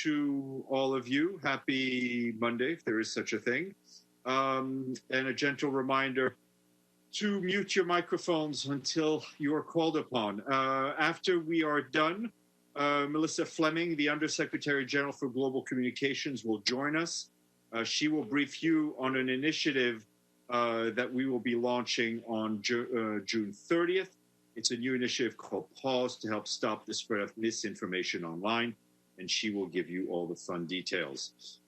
to all of you. Happy Monday, if there is such a thing. And a gentle reminder to mute your microphones until you are called upon. After we are done, Melissa Fleming, the Undersecretary General for Global Communications, will join us. She will brief you on an initiative that we will be launching on June 30th. It's a new initiative called Pause to help stop the spread of misinformation online, and she will give you all the fun details.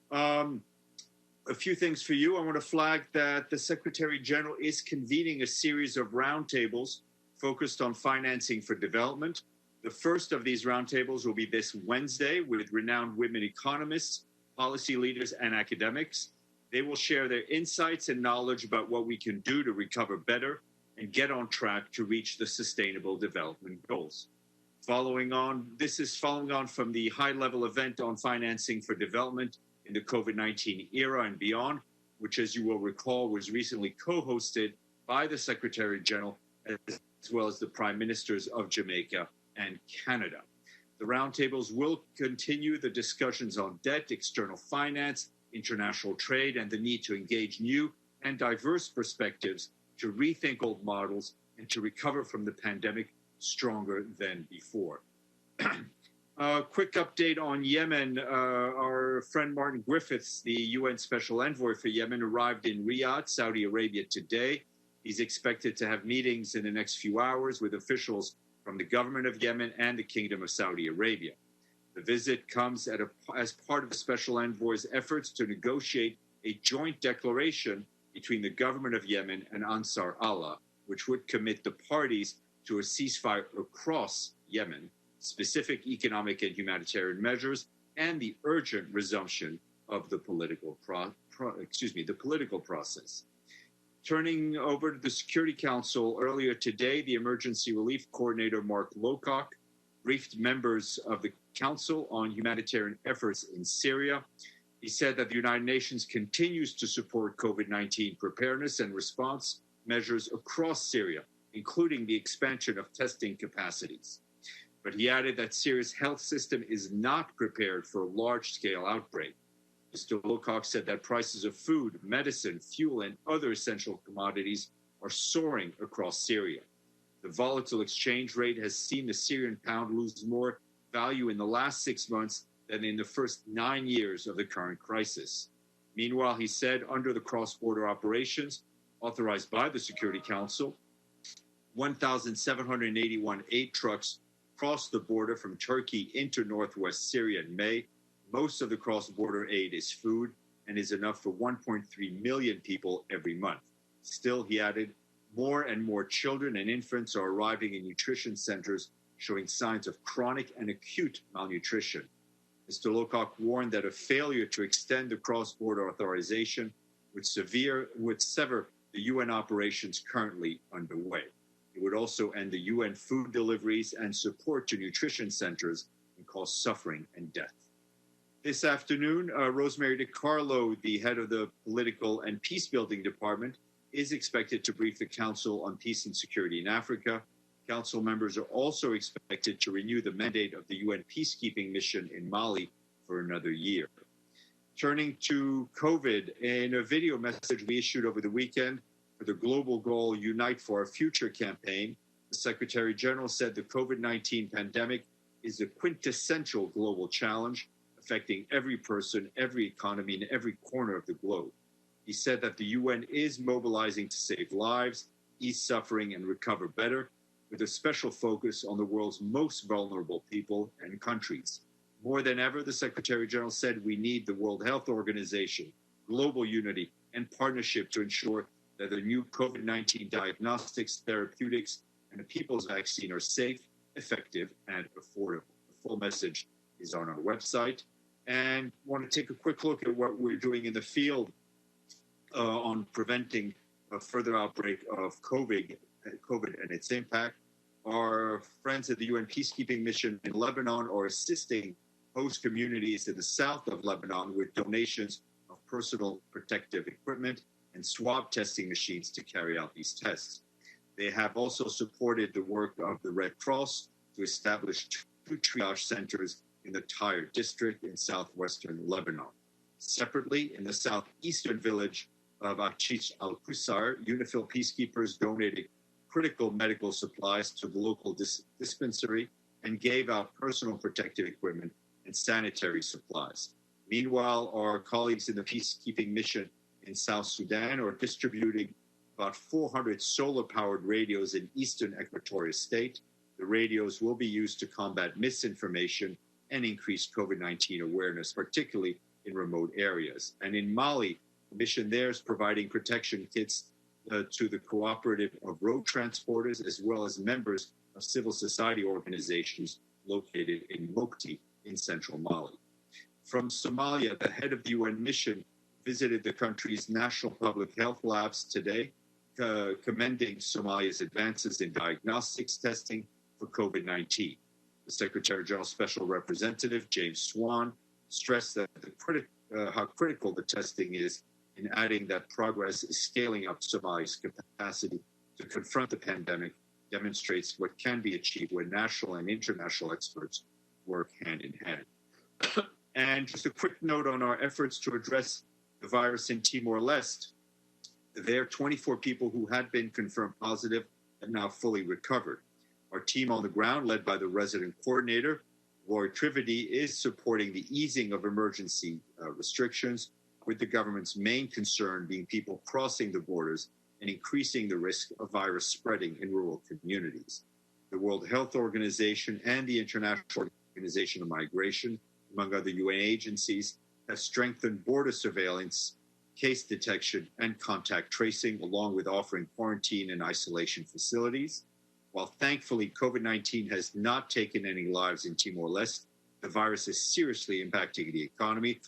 A few things for you. I want to flag that the Secretary General is convening a series of roundtables focused on financing for development. The first of these roundtables will be this Wednesday with renowned women economists, policy leaders, and academics. They will share their insights and knowledge about what we can do to recover better and get on track to reach the Sustainable Development Goals. This is following on from the high-level event on financing for development in the COVID-19 era and beyond, which, as you will recall, was recently co-hosted by the Secretary General as well as the Prime Ministers of Jamaica and Canada. The roundtables will continue the discussions on debt, external finance, international trade, and the need to engage new and diverse perspectives to rethink old models and to recover from the pandemic stronger than before. Quick update on Yemen. Our friend Martin Griffiths, the UN Special Envoy for Yemen, arrived in Riyadh, Saudi Arabia today. He's expected to have meetings in the next few hours with officials from the government of Yemen and the Kingdom of Saudi Arabia. The visit comes as part of the Special Envoy's efforts to negotiate a joint declaration between the government of Yemen and Ansar Allah, which would commit the parties to a ceasefire across Yemen, specific economic and humanitarian measures, and the urgent resumption of the political process. Turning over to the Security Council, earlier today, the Emergency Relief Coordinator, Mark Lowcock, briefed members of the Council on humanitarian efforts in Syria. He said that the United Nations continues to support COVID-19 preparedness and response measures across Syria, including the expansion of testing capacities. But he added that Syria's health system is not prepared for a large-scale outbreak. Mr. Lowcock said that prices of food, medicine, fuel, and other essential commodities are soaring across Syria. The volatile exchange rate has seen the Syrian pound lose more value in the last 6 months than in the first 9 years of the current crisis. Meanwhile, he said, under the cross-border operations authorized by the Security Council, 1,781 aid trucks crossed the border from Turkey into northwest Syria in May. Most of the cross-border aid is food and is enough for 1.3 million people every month. Still, he added, more and more children and infants are arriving in nutrition centers showing signs of chronic and acute malnutrition. Mr. Lowcock warned that a failure to extend the cross-border authorization would sever the UN operations currently underway. It would also end the UN food deliveries and support to nutrition centers and cause suffering and death. This afternoon, Rosemary DiCarlo, the head of the Political and Peacebuilding Department, is expected to brief the Council on Peace and Security in Africa. Council members are also expected to renew the mandate of the UN Peacekeeping mission in Mali for another year. Turning to COVID, in a video message we issued over the weekend for the global goal Unite for Our Future campaign, the Secretary General said the COVID-19 pandemic is a quintessential global challenge affecting every person, every economy, and every corner of the globe. He said that the UN is mobilizing to save lives, ease suffering, and recover better, with a special focus on the world's most vulnerable people and countries. More than ever, the Secretary General said we need the World Health Organization, global unity, and partnership to ensure that the new COVID-19 diagnostics, therapeutics, and the people's vaccine are safe, effective, and affordable. The full message is on our website. And want to take a quick look at what we're doing in the field on preventing a further outbreak of COVID and its impact. Our friends at the UN Peacekeeping Mission in Lebanon are assisting host communities in the south of Lebanon with donations of personal protective equipment and swab testing machines to carry out these tests. They have also supported the work of the Red Cross to establish 2 triage centers in the Tyre district in southwestern Lebanon. Separately, in the southeastern village of Achich al-Qusar, UNIFIL peacekeepers donated critical medical supplies to the local dispensary and gave out personal protective equipment and sanitary supplies. Meanwhile, our colleagues in the peacekeeping mission in South Sudan are distributing about 400 solar-powered radios in eastern Equatorial State. The radios will be used to combat misinformation and increase COVID-19 awareness, particularly in remote areas. And in Mali, the mission there is providing protection kits to the cooperative of road transporters, as well as members of civil society organizations located in Mopti in central Mali. From Somalia, the head of the UN mission visited the country's national public health labs today, commending Somalia's advances in diagnostics testing for COVID-19. The Secretary General Special Representative, James Swan, stressed that how critical the testing is in adding that progress is scaling up Somalia's capacity to confront the pandemic, demonstrates what can be achieved when national and international experts work hand in hand. And just a quick note on our efforts to address the virus in Timor-Leste. There are 24 people who had been confirmed positive and now fully recovered. Our team on the ground, led by the resident coordinator, Roy Trivedi, is supporting the easing of emergency restrictions, with the government's main concern being people crossing the borders and increasing the risk of virus spreading in rural communities. The World Health Organization and the International Organization of Migration, among other UN agencies, have strengthened border surveillance, case detection, and contact tracing, along with offering quarantine and isolation facilities. While thankfully COVID-19 has not taken any lives in Timor-Leste, the virus is seriously impacting the economy,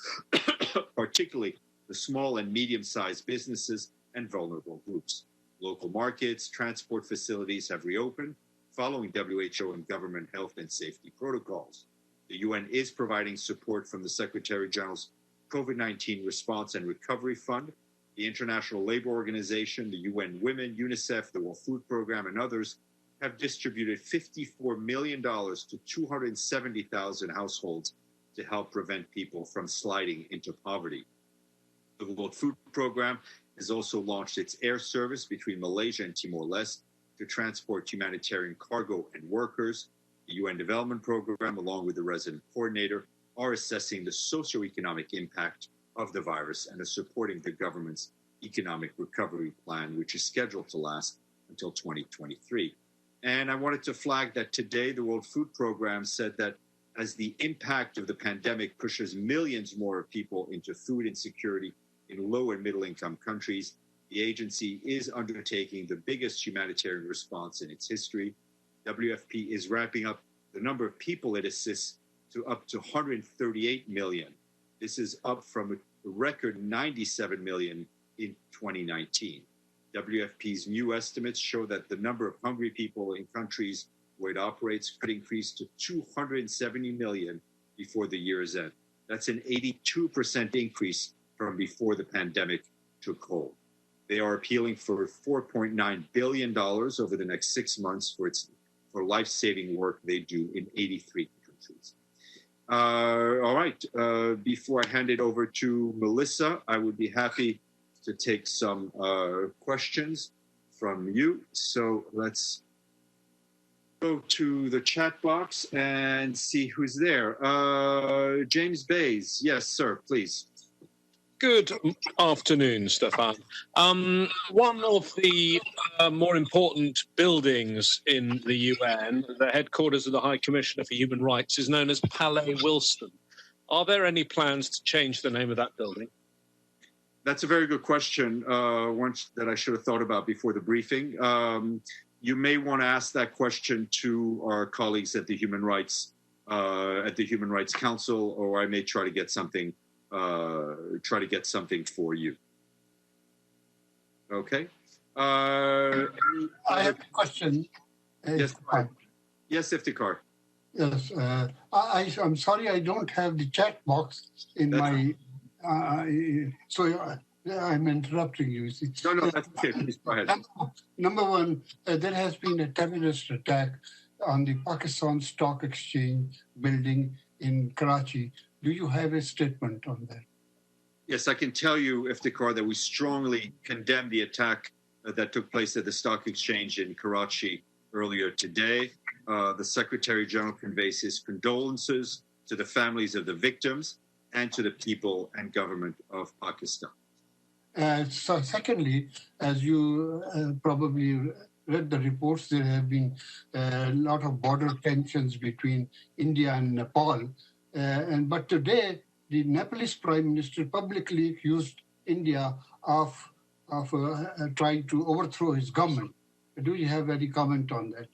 particularly the small and medium-sized businesses and vulnerable groups. Local markets, transport facilities have reopened following WHO and government health and safety protocols. The UN is providing support from the Secretary General's COVID-19 Response and Recovery Fund, the International Labour Organization, the UN Women, UNICEF, the World Food Programme, and others have distributed $54 million to 270,000 households to help prevent people from sliding into poverty. The World Food Programme has also launched its air service between Malaysia and Timor-Leste to transport humanitarian cargo and workers. The UN Development Programme, along with the resident coordinator, are assessing the socioeconomic impact of the virus and are supporting the government's economic recovery plan, which is scheduled to last until 2023. And I wanted to flag that today the World Food Programme said that as the impact of the pandemic pushes millions more people into food insecurity in low and middle income countries, the agency is undertaking the biggest humanitarian response in its history. WFP is ramping up the number of people it assists to up to 138 million. This is up from a record 97 million in 2019. WFP's new estimates show that the number of hungry people in countries where it operates could increase to 270 million before the year's end. That's an 82% increase from before the pandemic took hold. They are appealing for $4.9 billion over the next 6 months for life-saving work they do in 83 countries. All right, before I hand it over to Melissa, I would be happy to take some questions from you. So let's go to the chat box and see who's there. James Bays. Yes, sir, please. Good afternoon, Stéphane. One of the more important buildings in the UN, the headquarters of the High Commissioner for Human Rights, is known as Palais Wilson. Are there any plans to change the name of that building? That's a very good question, one that I should have thought about before the briefing. You may want to ask that question to our colleagues at the Human Rights Council, or I may try to get something for you. Okay. I have a question. Yes, yes, Iftikhar. Yes, I'm sorry I don't have the chat box in my. So I'm interrupting you. See. No, that's okay. Please go ahead. Number one, there has been a terrorist attack on the Pakistan Stock Exchange building in Karachi. Do you have a statement on that? Yes, I can tell you, Iftikhar, that we strongly condemn the attack that took place at the stock exchange in Karachi earlier today. The Secretary General conveys his condolences to the families of the victims and to the people and government of Pakistan. So secondly, as you probably read the reports, there have been a lot of border tensions between India and Nepal. But today, the Nepalese Prime Minister publicly accused India of trying to overthrow his government. Do you have any comment on that?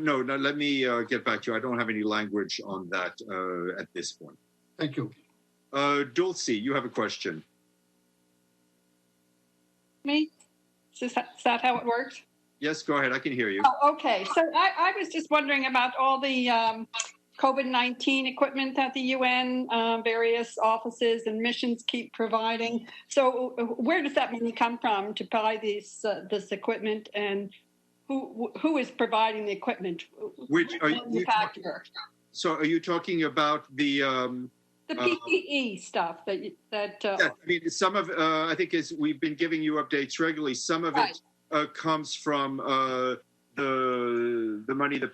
No, let me get back to you. I don't have any language on that at this point. Thank you. Dulcie, you have a question. Me? Is that how it works? Yes, go ahead. I can hear you. Oh, okay. So I was just wondering about all the COVID-19 equipment that the UN, various offices and missions keep providing. So where does that money come from to buy this equipment, and who is providing the equipment? Which are you talking, so are you talking about the PPE stuff that yeah, I mean, some of I think as we've been giving you updates regularly, some of it comes from the money the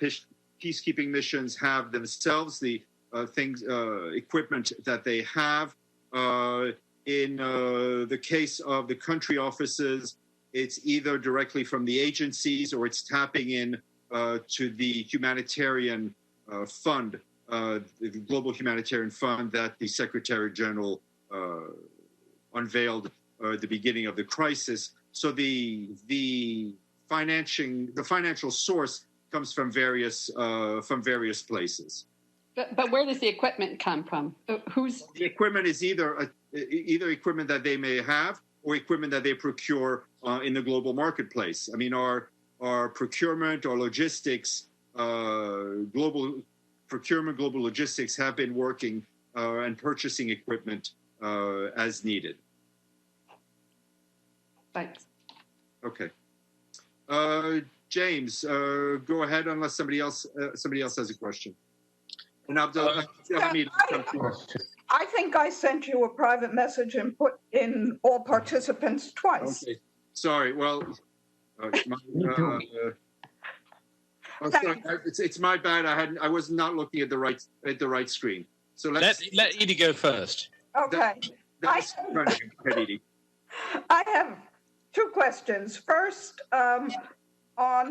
peacekeeping missions have themselves, the equipment that they have. In the case of the country offices, it's either directly from the agencies or it's tapping in to the humanitarian fund, the Global Humanitarian Fund that the Secretary General unveiled at the beginning of the crisis. So the financial source comes from various places. But where does the equipment come from? The equipment is either equipment that they may have or equipment that they procure in the global marketplace. I mean, our procurement, our logistics, global procurement, global logistics have been working and purchasing equipment as needed. Thanks. Okay. James, go ahead unless somebody else has a question. And I think I sent you a private message and put in all participants twice. Okay. Sorry. Well, sorry. It's my bad. I was not looking at the right screen. So let Edie go first. Okay. I have two questions. First, on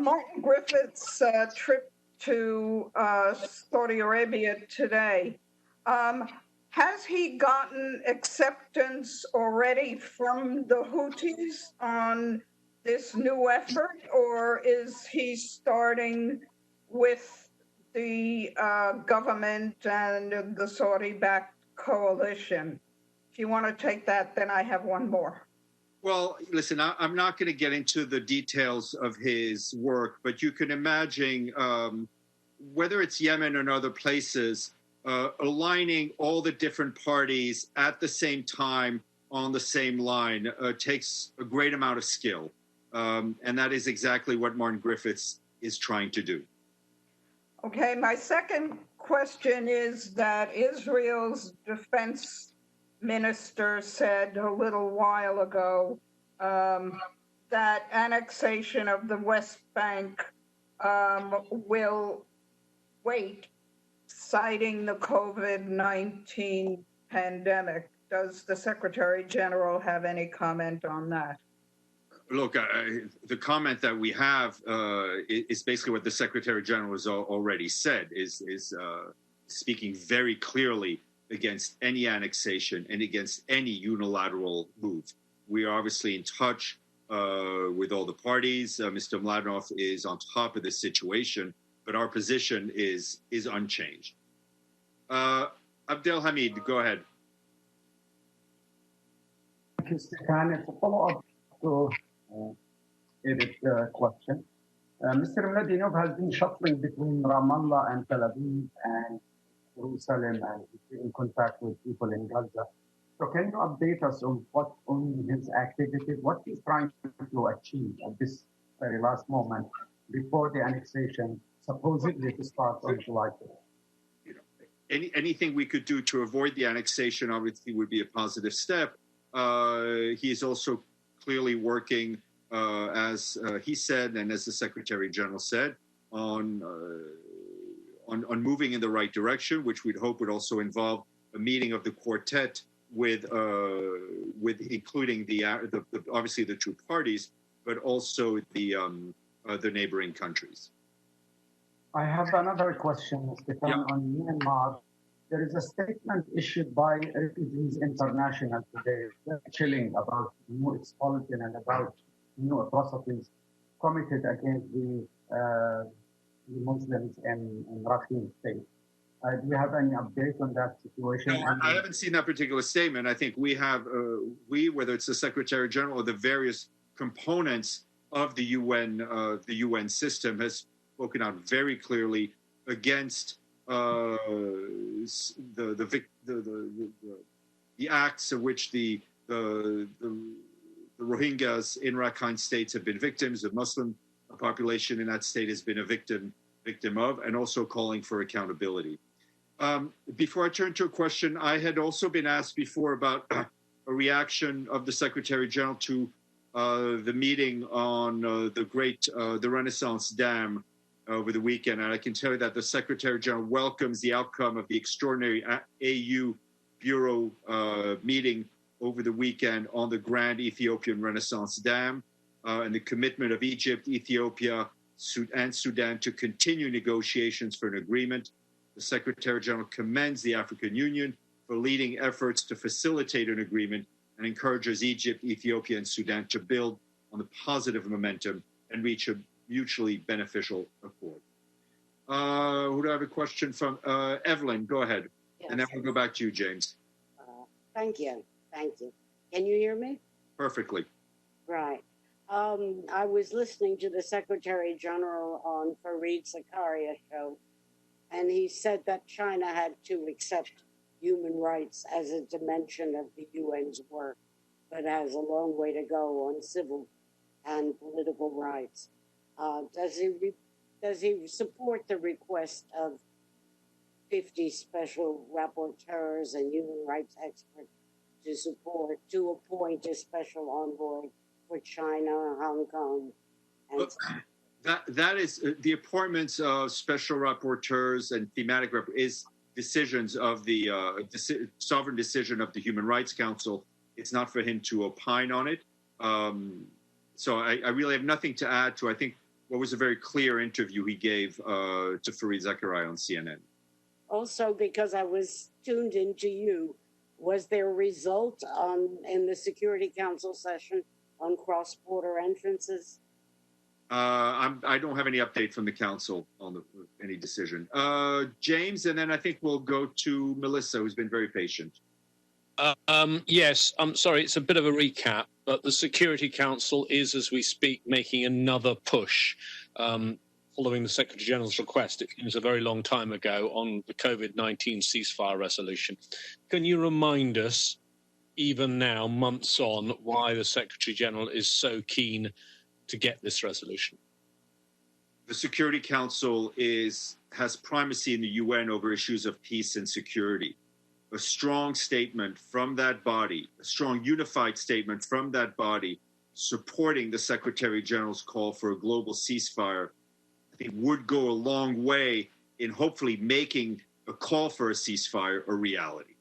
Martin Griffiths' trip to Saudi Arabia today, has he gotten acceptance already from the Houthis on this new effort, or is he starting with the government and the Saudi-backed coalition? If you want to take that, then I have one more. Well, listen, I'm not going to get into the details of his work, but you can imagine whether it's Yemen or other places, aligning all the different parties at the same time on the same line takes a great amount of skill. And that is exactly what Martin Griffiths is trying to do. Okay, my second question is that Israel's defense minister said a little while ago that annexation of the West Bank will wait, citing the COVID-19 pandemic. Does the Secretary General have any comment on that? Look, the comment that we have is basically what the Secretary General has already said, is speaking very clearly against any annexation and against any unilateral move. We are obviously in touch with all the parties. Mr. Mladenov is on top of this situation, but our position is unchanged. Abdel Hamid, go ahead. Thank you, Stéphane. It's a follow-up to Edith's question. Mr. Mladenov has been shuttling between Ramallah and Tel Aviv and Jerusalem and in contact with people in Gaza. So can you update us on his activities, what he's trying to achieve at this very last moment before the annexation supposedly to start on July 5th? anything we could do to avoid the annexation obviously would be a positive step. He is also clearly working, as he said, and as the Secretary General said, on moving in the right direction, which we'd hope would also involve a meeting of the quartet with including the obviously the two parties, but also the neighboring countries. I have another question, Stéphane, on Myanmar. There is a statement issued by Refugees International today, very chilling, about new expulsion and about new atrocities committed against the Muslims in Rakhine State. Do you have any update on that situation? No, I haven't seen that particular statement. I think we have, whether it's the Secretary General or the various components of the UN system, has spoken out very clearly against the acts of which the Rohingyas in Rakhine states have been victims. The Muslim population in that state has been a victim of, and also calling for accountability. Before I turn to a question, I had also been asked before about a reaction of the Secretary General to the meeting on the Renaissance Dam over the weekend. And I can tell you that the Secretary General welcomes the outcome of the extraordinary AU Bureau meeting over the weekend on the Grand Ethiopian Renaissance Dam, and the commitment of Egypt, Ethiopia, and Sudan to continue negotiations for an agreement. The Secretary General commends the African Union for leading efforts to facilitate an agreement and encourages Egypt, Ethiopia, and Sudan to build on the positive momentum and reach a mutually beneficial accord. Who do I have a question from? Evelyn, go ahead. Yes. And then we'll go back to you, James. Thank you. Can you hear me? Perfectly. Right. I was listening to the Secretary General on Fareed Zakaria's show, and he said that China had to accept human rights as a dimension of the UN's work, but has a long way to go on civil and political rights. Does he support the request of 50 special rapporteurs and human rights experts to appoint a special envoy for China, Hong Kong? That is the appointments of special rapporteurs and thematic is decisions of the sovereign decision of the Human Rights Council. It's not for him to opine on it. So I really have nothing to add to, I think, what was a very clear interview he gave to Fareed Zakaria on CNN. Also, because I was tuned into you, was there a result in the Security Council session on cross-border entrances? I don't have any update from the council on any decision. James, and then I think we'll go to Melissa, who's been very patient. Yes, I'm sorry, it's a bit of a recap, but the Security Council is, as we speak, making another push following the Secretary General's request. It was a very long time ago on the COVID-19 ceasefire resolution. Can you remind us, even now, months on, why the Secretary General is so keen to get this resolution? The Security Council has primacy in the UN over issues of peace and security. A strong statement from that body, a strong unified statement from that body supporting the Secretary General's call for a global ceasefire, I think would go a long way in hopefully making a call for a ceasefire a reality.